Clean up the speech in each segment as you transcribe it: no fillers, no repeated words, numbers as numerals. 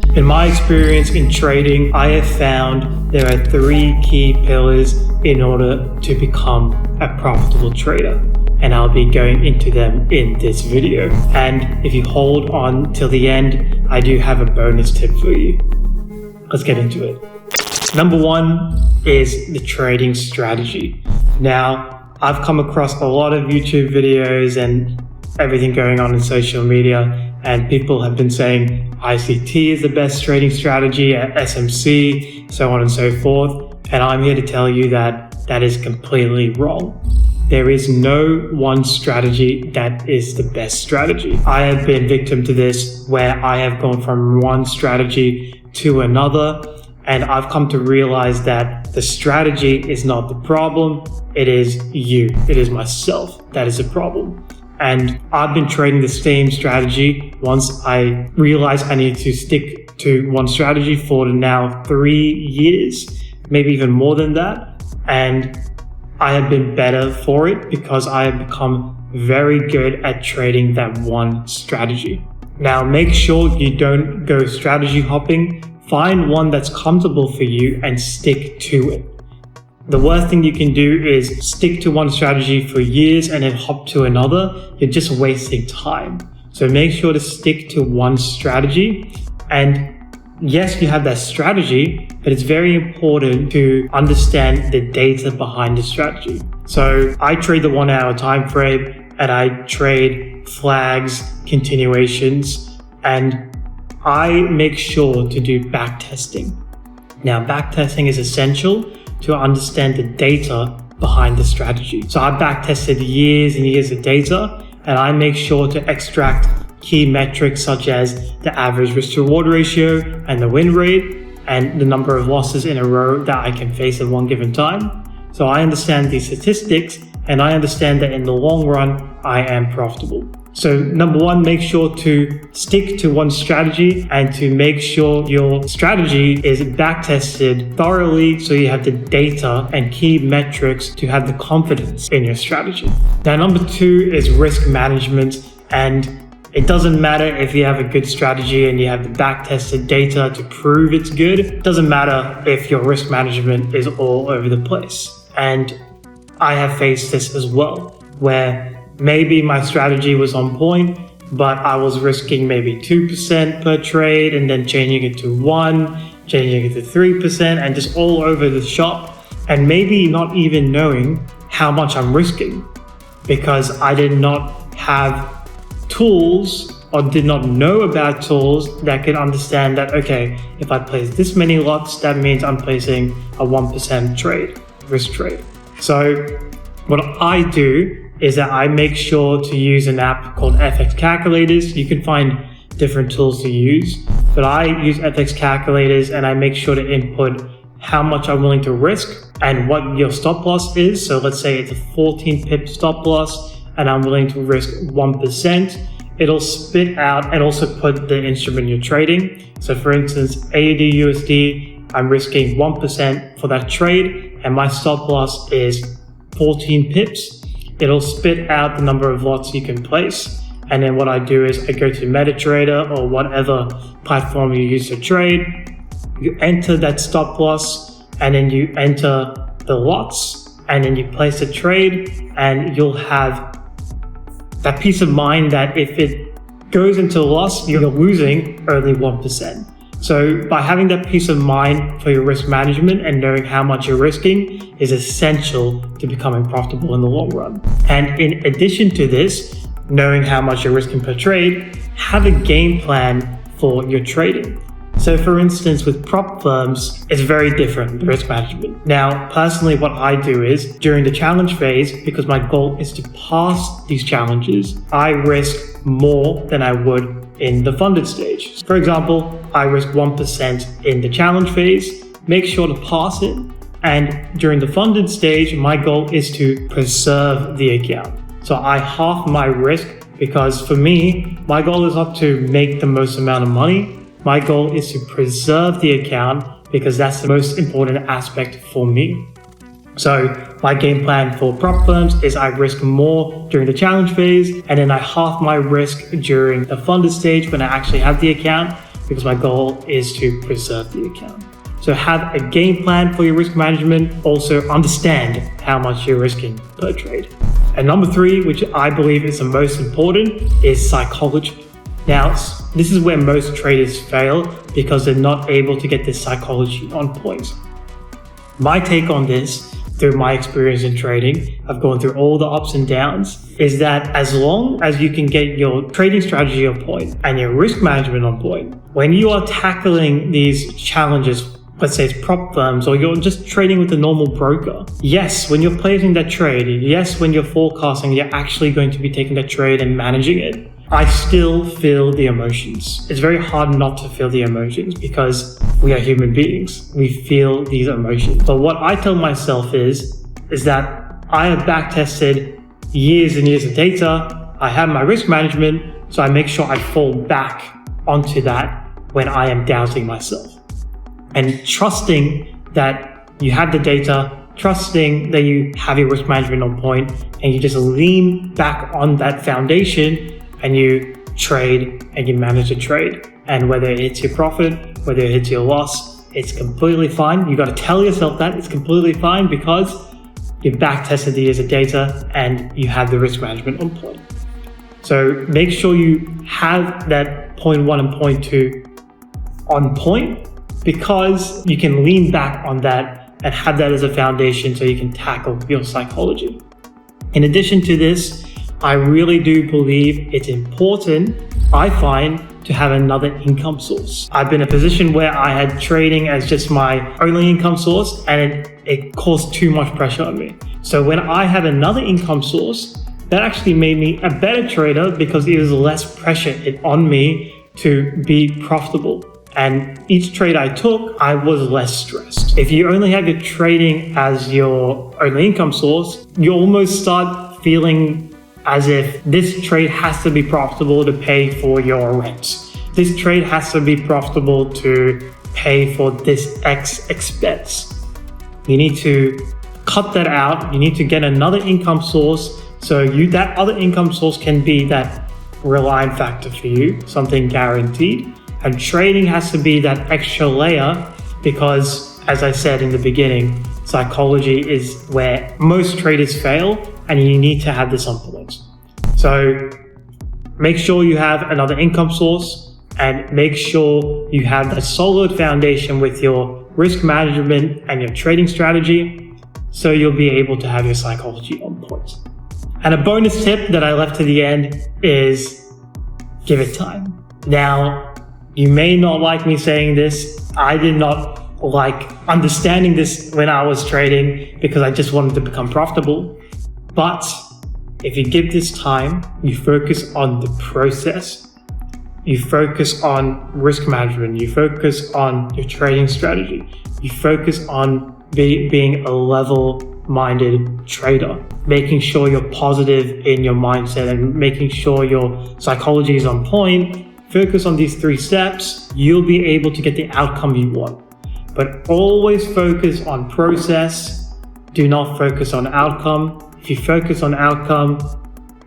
In my experience in trading, I have found there are 3 key pillars in order to become a profitable trader. And I'll be going into them in this video. And if you hold on till the end, I do have a bonus tip for you. Let's get into it. Number 1 is the trading strategy. Now, I've come across a lot of YouTube videos and everything going on in social media, and people have been saying ICT is the best trading strategy, at SMC, so on and so forth. And I'm here to tell you that that is completely wrong. There is no one strategy that is the best strategy. I have been victim to this where I have gone from one strategy to another, and I've come to realize that the strategy is not the problem. It is you. It is myself that is the problem. And I've been trading the same strategy once I realized I need to stick to one strategy for now 3 years, maybe even more than that. And I have been better for it because I have become very good at trading that one strategy. Now, make sure you don't go strategy hopping. Find one that's comfortable for you and stick to it. The worst thing you can do is stick to one strategy for years and then hop to another. You're just wasting time. So make sure to stick to one strategy. And yes, you have that strategy, but it's very important to understand the data behind the strategy. So I trade the 1 hour time frame, and I trade flags, continuations, and I make sure to do back testing. Now, back testing is essential to understand the data behind the strategy. So I back tested years and years of data, and I make sure to extract key metrics such as the average risk to reward ratio and the win rate and the number of losses in a row that I can face at one given time. So I understand these statistics, and I understand that in the long run, I am profitable. So number 1, make sure to stick to one strategy and to make sure your strategy is back tested thoroughly so you have the data and key metrics to have the confidence in your strategy. Now, number 2 is risk management, and it doesn't matter if you have a good strategy and you have the back tested data to prove it's good. It doesn't matter if your risk management is all over the place. And I have faced this as well, where maybe my strategy was on point, but I was risking maybe 2% per trade and then changing it to 1%, changing it to 3%, and just all over the shop. And maybe not even knowing how much I'm risking because I did not have tools or did not know about tools that could understand that, okay, if I place this many lots, that means I'm placing a 1% trade, risk trade. So what I do is that I make sure to use an app called FX Calculators. You can find different tools to use, but I use FX Calculators and I make sure to input how much I'm willing to risk and what your stop loss is. So let's say it's a 14 pip stop loss and I'm willing to risk 1%. It'll spit out and also put the instrument you're trading. So for instance, AUD USD, I'm risking 1% for that trade and my stop loss is 14 pips. It'll spit out the number of lots you can place. And then what I do is I go to MetaTrader or whatever platform you use to trade. You enter that stop loss and then you enter the lots and then you place a trade, and you'll have that peace of mind that if it goes into loss, you're losing only 1%. So by having that peace of mind for your risk management and knowing how much you're risking is essential to becoming profitable in the long run. And in addition to this, knowing how much you're risking per trade, have a game plan for your trading. So for instance, with prop firms, it's very different, the risk management. Now, personally, what I do is during the challenge phase, because my goal is to pass these challenges, I risk more than I would in the funded stage. For example, I risk 1% in the challenge phase, make sure to pass it. And during the funded stage, my goal is to preserve the account. So I half my risk because for me, my goal is not to make the most amount of money. My goal is to preserve the account because that's the most important aspect for me. So my game plan for prop firms is I risk more during the challenge phase, and then I half my risk during the funded stage when I actually have the account. because my goal is to preserve the account. So have a game plan for your risk management. Also understand how much you're risking per trade. And number 3, which I believe is the most important, is psychology. Now, this is where most traders fail because they're not able to get this psychology on point. My take on this, through my experience in trading, I've gone through all the ups and downs, is that as long as you can get your trading strategy on point and your risk management on point, when you are tackling these challenges, let's say it's prop firms or you're just trading with a normal broker, yes, when you're placing that trade, yes, when you're forecasting, you're actually going to be taking that trade and managing it. I still feel the emotions. It's very hard not to feel the emotions because we are human beings. We feel these emotions. But what I tell myself is that I have back-tested years and years of data. I have my risk management, so I make sure I fall back onto that when I am doubting myself. And trusting that you have the data, trusting that you have your risk management on point, and you just lean back on that foundation and you trade and you manage the trade. And whether it hits your profit, whether it hits your loss, it's completely fine. You got to tell yourself that it's completely fine because you've back tested the years of data and you have the risk management on point. So make sure you have that point 1 and point 2 on point, because you can lean back on that and have that as a foundation so you can tackle your psychology. In addition to this, I really do believe it's important, I find, to have another income source. I've been in a position where I had trading as just my only income source and it caused too much pressure on me. So when I have another income source, that actually made me a better trader because it was less pressure on me to be profitable. And each trade I took, I was less stressed. If you only have your trading as your only income source, you almost start feeling as if this trade has to be profitable to pay for your rent. This trade has to be profitable to pay for this X expense. You need to cut that out. You need to get another income source so that other income source can be that reliant factor for you, something guaranteed. And trading has to be that extra layer because, as I said in the beginning, psychology is where most traders fail, and you need to have this on point. So make sure you have another income source and make sure you have a solid foundation with your risk management and your trading strategy so you'll be able to have your psychology on point. And a bonus tip that I left to the end is give it time. Now, you may not like me saying this. I did not like understanding this when I was trading because I just wanted to become profitable. But if you give this time, you focus on the process, you focus on risk management, you focus on your trading strategy, you focus on being a level-minded trader, making sure you're positive in your mindset and making sure your psychology is on point. Focus on these 3 steps, you'll be able to get the outcome you want. But always focus on process, do not focus on outcome. If you focus on outcome,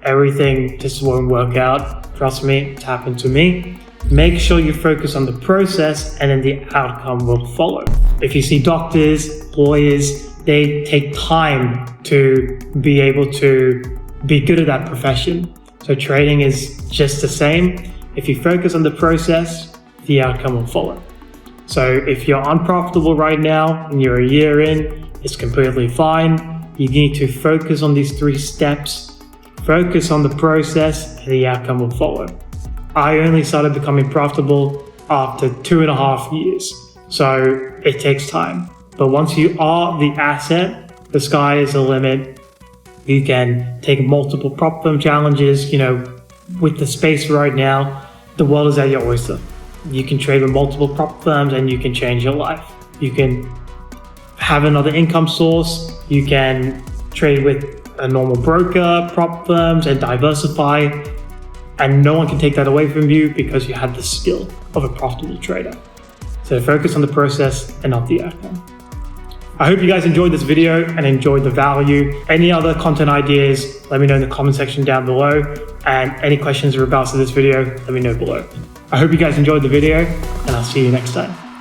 everything just won't work out. Trust me, it's happened to me. Make sure you focus on the process and then the outcome will follow. If you see doctors, lawyers, they take time to be able to be good at that profession. So trading is just the same. If you focus on the process, the outcome will follow. So if you're unprofitable right now and you're a year in, it's completely fine. You need to focus on these 3 steps, focus on the process, and the outcome will follow. I only started becoming profitable after 2.5 years. So it takes time. But once you are the asset, the sky is the limit. You can take multiple prop firm challenges. With the space right now, the world is at your oyster. You can trade with multiple prop firms and you can change your life. You can have another income source. You can trade with a normal broker, prop firms, and diversify. And no one can take that away from you because you have the skill of a profitable trader. So focus on the process and not the outcome. I hope you guys enjoyed this video and enjoyed the value. Any other content ideas, let me know in the comment section down below. And any questions in regards to this video, let me know below. I hope you guys enjoyed the video, and I'll see you next time.